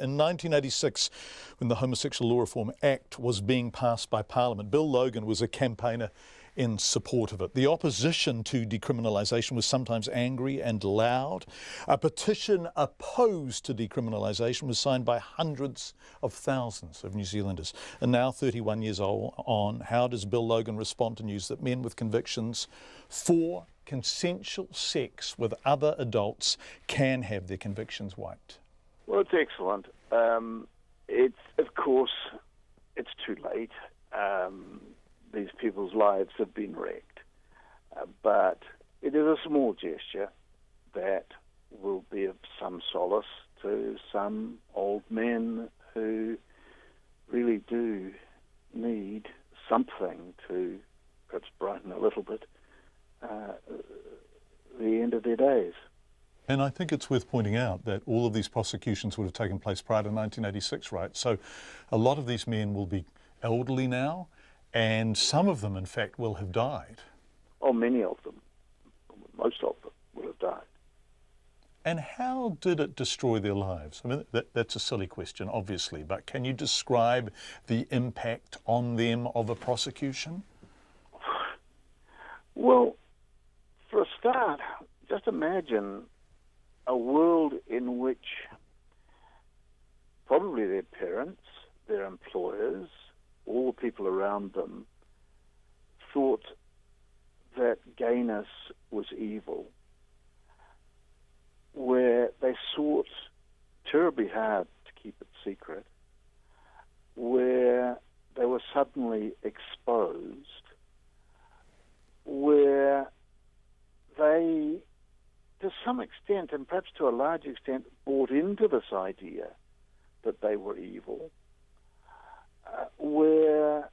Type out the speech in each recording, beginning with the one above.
In 1986, when the Homosexual Law Reform Act was being passed by Parliament, Bill Logan was a campaigner in support of it. The opposition to decriminalisation was sometimes angry and loud. A petition opposed to decriminalisation was signed by hundreds of thousands of New Zealanders. And now, 31 years on, how does Bill Logan respond to news that men with convictions for consensual sex with other adults can have their convictions wiped? Well, it's excellent. Of course, it's too late. These people's lives have been wrecked. But it is a small gesture that will be of some solace to some old men who really do need something to perhaps brighten a little bit the end of their days. And I think it's worth pointing out that all of these prosecutions would have taken place prior to 1986, right? So a lot of these men will be elderly now, and some of them, in fact, will have died. Oh, many of them. Most of them will have died. And how did it destroy their lives? I mean, that's a silly question, obviously, but can you describe the impact on them of a prosecution? Well, for a start, just imagine a world in which probably their parents, their employers, all the people around them thought that gayness was evil, where they sought terribly hard to keep it secret, where they were suddenly exposed, where they, to some extent, and perhaps to a large extent, bought into this idea that they were evil, where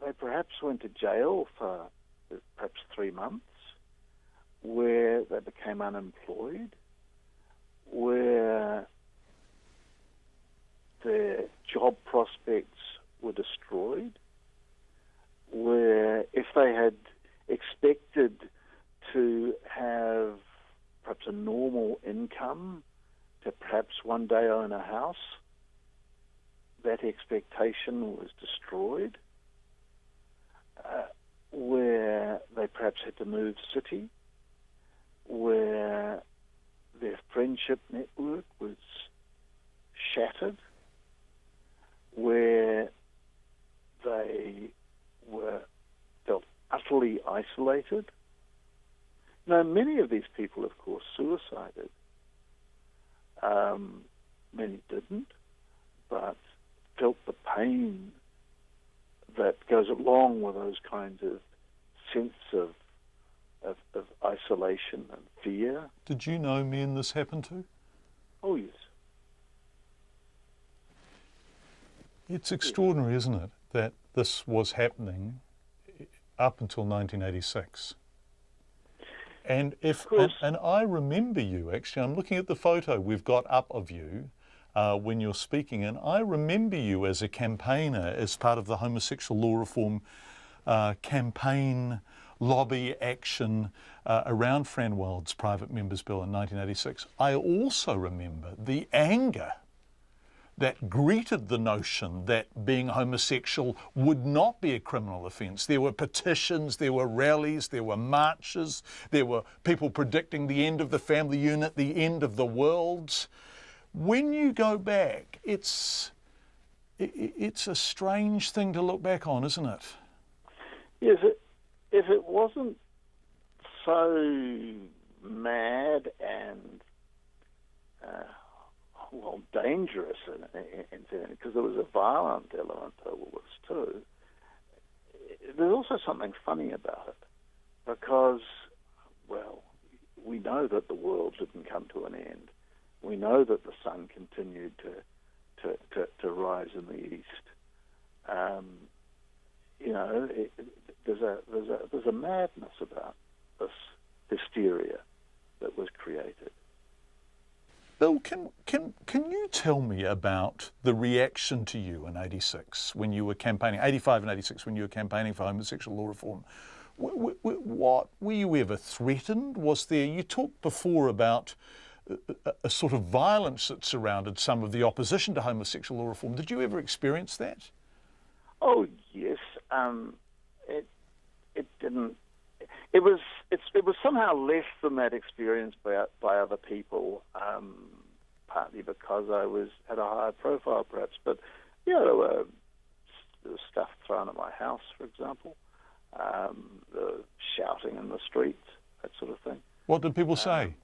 they perhaps went to jail for perhaps 3 months, where they became unemployed, where their job prospects were destroyed, where if they had expected to have perhaps a normal income, to perhaps one day own a house, that expectation was destroyed, where they perhaps had to move city, where their friendship network was shattered, where they felt utterly isolated. Now, many of these people, of course, suicided. Many didn't, but felt the pain that goes along with those kinds of sense of isolation and fear. Did you know men this happened to? Oh, yes. It's extraordinary, isn't it, that this was happening up until 1986. And and I remember you, actually, I'm looking at the photo we've got up of you when you're speaking, and I remember you as a campaigner, as part of the Homosexual Law Reform campaign lobby action around Fran Wild's Private Members Bill in 1986. I also remember the anger that greeted the notion that being homosexual would not be a criminal offence. There were petitions, there were rallies, there were marches, there were people predicting the end of the family unit, the end of the world. When you go back, it's a strange thing to look back on, isn't it? Yes, if it wasn't so mad and dangerous, because there was a violent element to all this too. There's also something funny about it, because, well, we know that the world didn't come to an end. We know that the sun continued to rise in the east. There's a madness about this hysteria that was created. Bill, can you tell me about the reaction to you in 86 when you were campaigning, 85 and 86 when you were campaigning for homosexual law reform? What were you ever threatened? Was there? You talked before about a sort of violence that surrounded some of the opposition to homosexual law reform. Did you ever experience that? Oh yes, it didn't. It was somehow less than that experience by other people. Partly because I had a higher profile, perhaps. But there was stuff thrown at my house, for example. The shouting in the streets, that sort of thing. What did people say?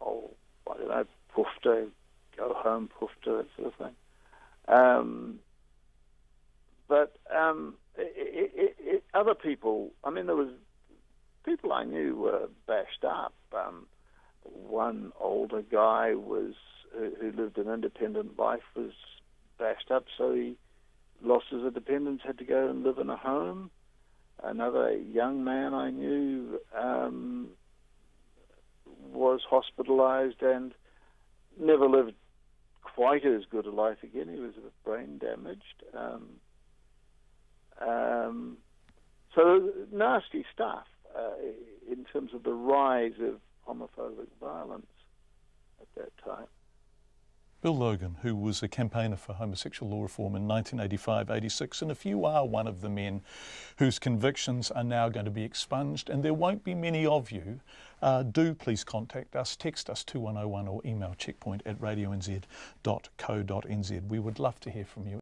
I don't know, poofta, go home, poofta, that sort of thing. But other people, there was people I knew were bashed up. One older guy who lived an independent life was bashed up, so he lost his independence, had to go and live in a home. Another young man I knew was hospitalized and never lived quite as good a life again. He was a bit brain damaged. So nasty stuff in terms of the rise of homophobic violence at that time. Bill Logan, who was a campaigner for homosexual law reform in 1985-86, and if you are one of the men whose convictions are now going to be expunged, and there won't be many of you, do please contact us, text us 2101 or email checkpoint@radionz.co.nz. We would love to hear from you.